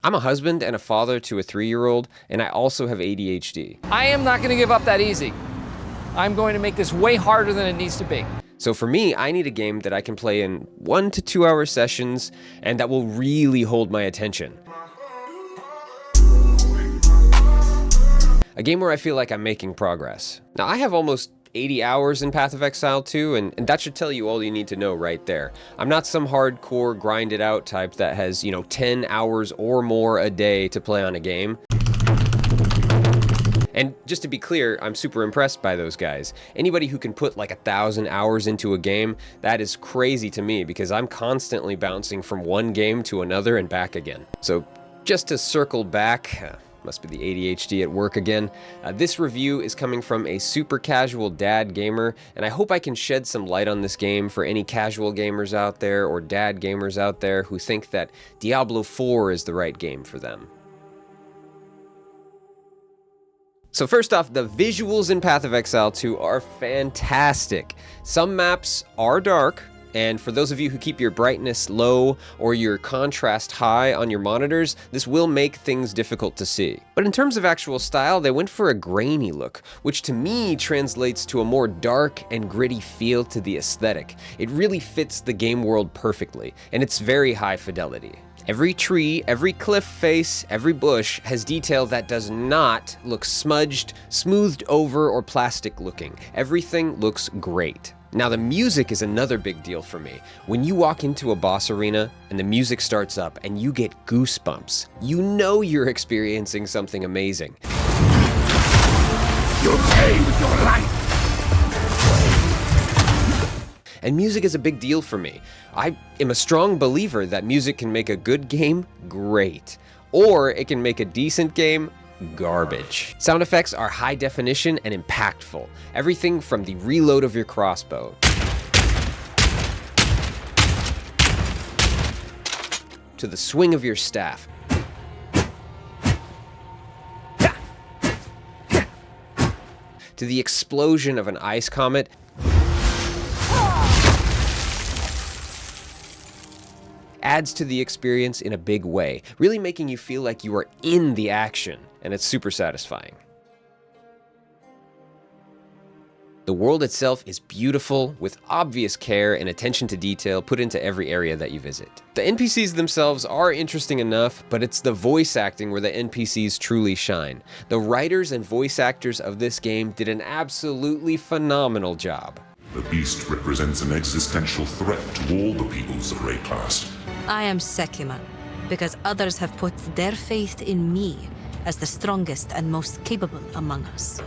I'm a husband and a father to a 3-year-old, and I also have ADHD. I am not going to give up that easy. I'm going to make this way harder than it needs to be. So for me, I need a game that I can play in 1 to 2 hour sessions and that will really hold my attention. A game where I feel like I'm making progress. Now, I have almost 80 hours in Path of Exile 2, and that should tell you all you need to know right there. I'm not some hardcore grinded out type that has, 10 hours or more a day to play on a game. And just to be clear, I'm super impressed by those guys. Anybody who can put like 1,000 hours into a game, that is crazy to me because I'm constantly bouncing from one game to another and back again. So just to circle back, must be the ADHD at work again. This review is coming from a super casual dad gamer, and I hope I can shed some light on this game for any casual gamers out there or dad gamers out there who think that Diablo 4 is the right game for them. So first off, the visuals in Path of Exile 2 are fantastic. Some maps are dark, and for those of you who keep your brightness low or your contrast high on your monitors, this will make things difficult to see. But in terms of actual style, they went for a grainy look, which to me translates to a more dark and gritty feel to the aesthetic. It really fits the game world perfectly, and it's very high fidelity. Every tree, every cliff face, every bush has detail that does not look smudged, smoothed over, or plastic looking. Everything looks great. Now the music is another big deal for me. When you walk into a boss arena and the music starts up and you get goosebumps, you know you're experiencing something amazing. You'll pay with your life! And music is a big deal for me. I am a strong believer that music can make a good game great, or it can make a decent game garbage. Sound effects are high definition and impactful. Everything from the reload of your crossbow to the swing of your staff to the explosion of an ice comet adds to the experience in a big way, really making you feel like you are in the action, and it's super satisfying. The world itself is beautiful, with obvious care and attention to detail put into every area that you visit. The NPCs themselves are interesting enough, but it's the voice acting where the NPCs truly shine. The writers and voice actors of this game did an absolutely phenomenal job. The beast represents an existential threat to all the peoples of Rayclast. I am Sekima, because others have put their faith in me as the strongest and most capable among us.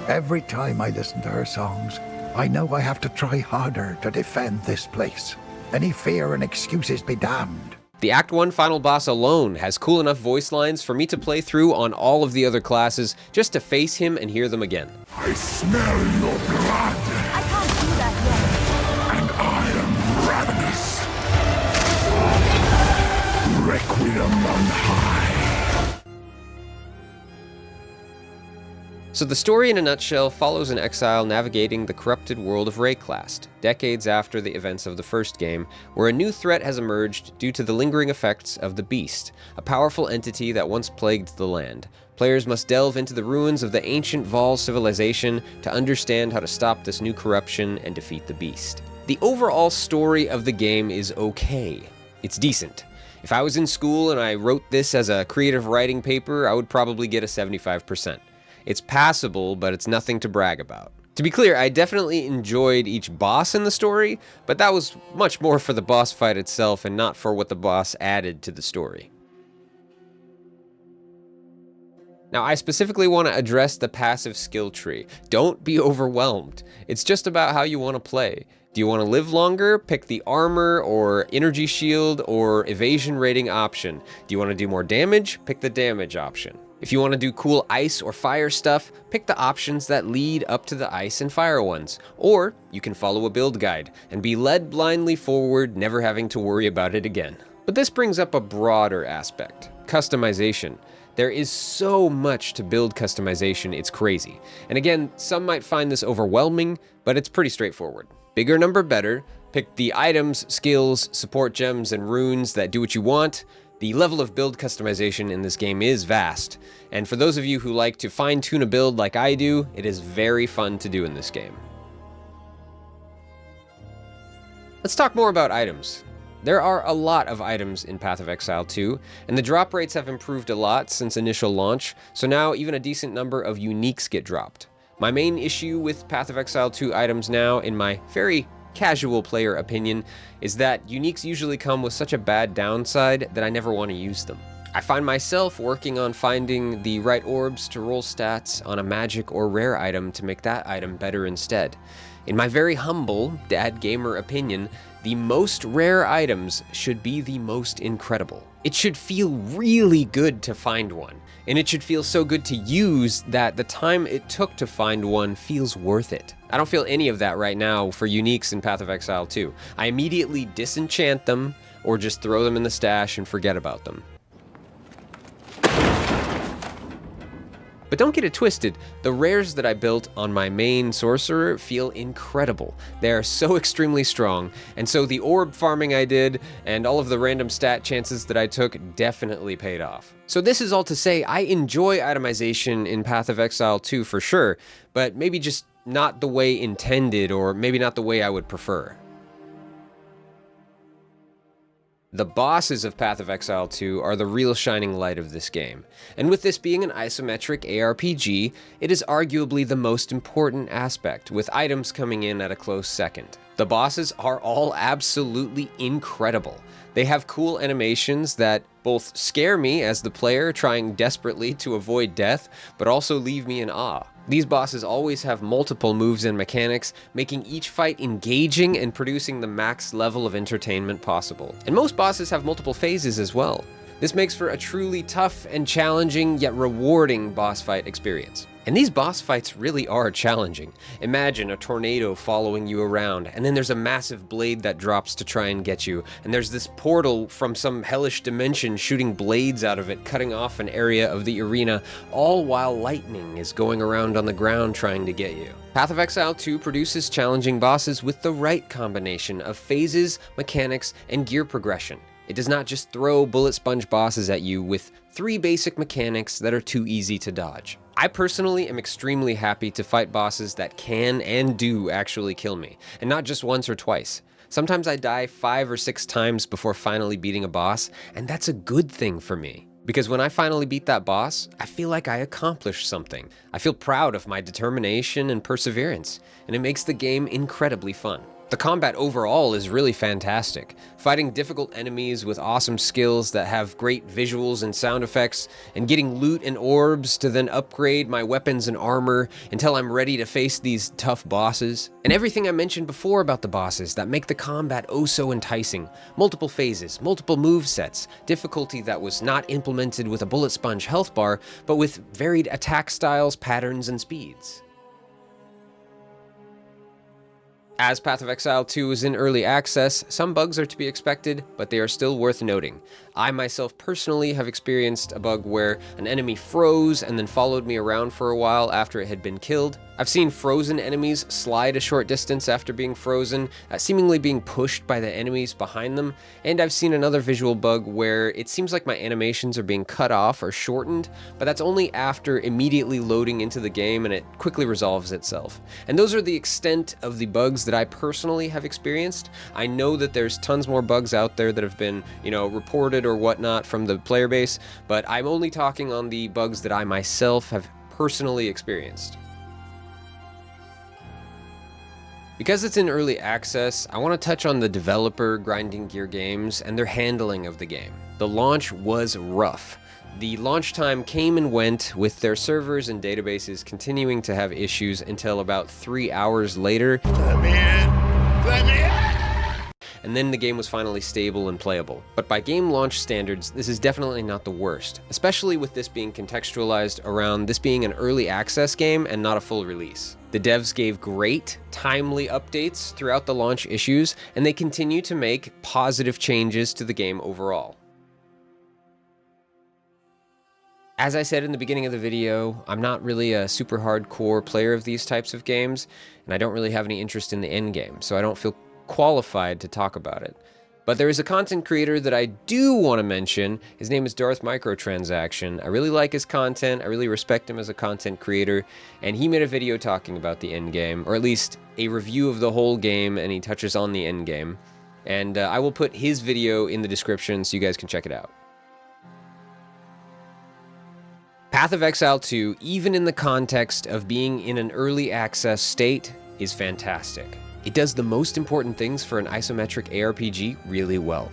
Every time I listen to her songs, I know I have to try harder to defend this place. Any fear and excuses be damned. The Act 1 final boss alone has cool enough voice lines for me to play through on all of the other classes just to face him and hear them again. I smell your blood! I can't do that yet. And I am ravenous. Requiem on high. So the story in a nutshell follows an exile navigating the corrupted world of Rayclast, decades after the events of the first game, where a new threat has emerged due to the lingering effects of the Beast, a powerful entity that once plagued the land. Players must delve into the ruins of the ancient Vol civilization to understand how to stop this new corruption and defeat the Beast. The overall story of the game is okay. It's decent. If I was in school and I wrote this as a creative writing paper, I would probably get a 75%. It's passable, but it's nothing to brag about. To be clear, I definitely enjoyed each boss in the story, but that was much more for the boss fight itself and not for what the boss added to the story. Now, I specifically want to address the passive skill tree. Don't be overwhelmed. It's just about how you want to play. Do you want to live longer? Pick the armor or energy shield or evasion rating option. Do you want to do more damage? Pick the damage option. If you want to do cool ice or fire stuff, pick the options that lead up to the ice and fire ones. Or you can follow a build guide and be led blindly forward, never having to worry about it again. But this brings up a broader aspect: customization. There is so much to build customization, it's crazy. And again, some might find this overwhelming, but it's pretty straightforward. Bigger number better. Pick the items, skills, support gems, and runes that do what you want. The level of build customization in this game is vast, and for those of you who like to fine-tune a build like I do, it is very fun to do in this game. Let's talk more about items. There are a lot of items in Path of Exile 2, and the drop rates have improved a lot since initial launch, so now even a decent number of uniques get dropped. My main issue with Path of Exile 2 items now, in my very casual player opinion, is that uniques usually come with such a bad downside that I never want to use them. I find myself working on finding the right orbs to roll stats on a magic or rare item to make that item better instead. In my very humble dad gamer opinion, the most rare items should be the most incredible. It should feel really good to find one, and it should feel so good to use that the time it took to find one feels worth it. I don't feel any of that right now for uniques in Path of Exile 2. I immediately disenchant them, or just throw them in the stash and forget about them. But don't get it twisted, the rares that I built on my main sorcerer feel incredible. They are so extremely strong, and so the orb farming I did and all of the random stat chances that I took definitely paid off. So this is all to say, I enjoy itemization in Path of Exile 2 for sure, but maybe just not the way intended, or maybe not the way I would prefer. The bosses of Path of Exile 2 are the real shining light of this game, and with this being an isometric ARPG, it is arguably the most important aspect, with items coming in at a close second. The bosses are all absolutely incredible. They have cool animations that both scare me as the player trying desperately to avoid death, but also leave me in awe. These bosses always have multiple moves and mechanics, making each fight engaging and producing the max level of entertainment possible. And most bosses have multiple phases as well. This makes for a truly tough and challenging yet rewarding boss fight experience. And these boss fights really are challenging. Imagine a tornado following you around, and then there's a massive blade that drops to try and get you, and there's this portal from some hellish dimension shooting blades out of it, cutting off an area of the arena, all while lightning is going around on the ground trying to get you. Path of Exile 2 produces challenging bosses with the right combination of phases, mechanics, and gear progression. It does not just throw bullet sponge bosses at you with 3 basic mechanics that are too easy to dodge. I personally am extremely happy to fight bosses that can and do actually kill me, and not just once or twice. Sometimes I die 5 or 6 times before finally beating a boss, and that's a good thing for me. Because when I finally beat that boss, I feel like I accomplished something. I feel proud of my determination and perseverance, and it makes the game incredibly fun. The combat overall is really fantastic. Fighting difficult enemies with awesome skills that have great visuals and sound effects, and getting loot and orbs to then upgrade my weapons and armor until I'm ready to face these tough bosses. And everything I mentioned before about the bosses that make the combat oh so enticing. Multiple phases, multiple movesets, difficulty that was not implemented with a bullet sponge health bar, but with varied attack styles, patterns, and speeds. As Path of Exile 2 is in early access, some bugs are to be expected, but they are still worth noting. I myself personally have experienced a bug where an enemy froze and then followed me around for a while after it had been killed. I've seen frozen enemies slide a short distance after being frozen, seemingly being pushed by the enemies behind them, and I've seen another visual bug where it seems like my animations are being cut off or shortened, but that's only after immediately loading into the game and it quickly resolves itself. And those are the extent of the bugs that I personally have experienced. I know that there's tons more bugs out there that have been, reported or whatnot from the player base, but I'm only talking on the bugs that I myself have personally experienced. Because it's in early access, I want to touch on the developer Grinding Gear Games and their handling of the game. The launch was rough. The launch time came and went, with their servers and databases continuing to have issues until about 3 hours later. Let me in! Let me in! And then the game was finally stable and playable. But by game launch standards, this is definitely not the worst, especially with this being contextualized around this being an early access game and not a full release. The devs gave great, timely updates throughout the launch issues, and they continue to make positive changes to the game overall. As I said in the beginning of the video, I'm not really a super hardcore player of these types of games, and I don't really have any interest in the endgame, so I don't feel qualified to talk about it. But there is a content creator that I do want to mention. His name is Darth Microtransaction. I really like his content. I really respect him as a content creator. And he made a video talking about the end game, or at least a review of the whole game, and he touches on the end game. And I will put his video in the description so you guys can check it out. Path of Exile 2, even in the context of being in an early access state, is fantastic. It does the most important things for an isometric ARPG really well.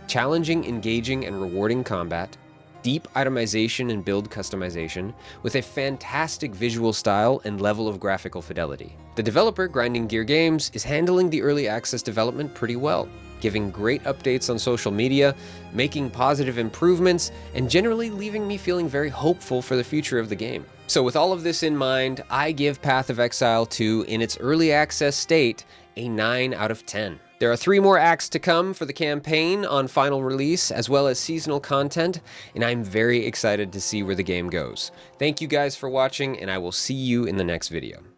Challenging, engaging, and rewarding combat, deep itemization and build customization, with a fantastic visual style and level of graphical fidelity. The developer, Grinding Gear Games, is handling the early access development pretty well, giving great updates on social media, making positive improvements, and generally leaving me feeling very hopeful for the future of the game. So with all of this in mind, I give Path of Exile 2, in its early access state, a 9 out of 10. There are 3 more acts to come for the campaign on final release, as well as seasonal content, and I'm very excited to see where the game goes. Thank you guys for watching, and I will see you in the next video.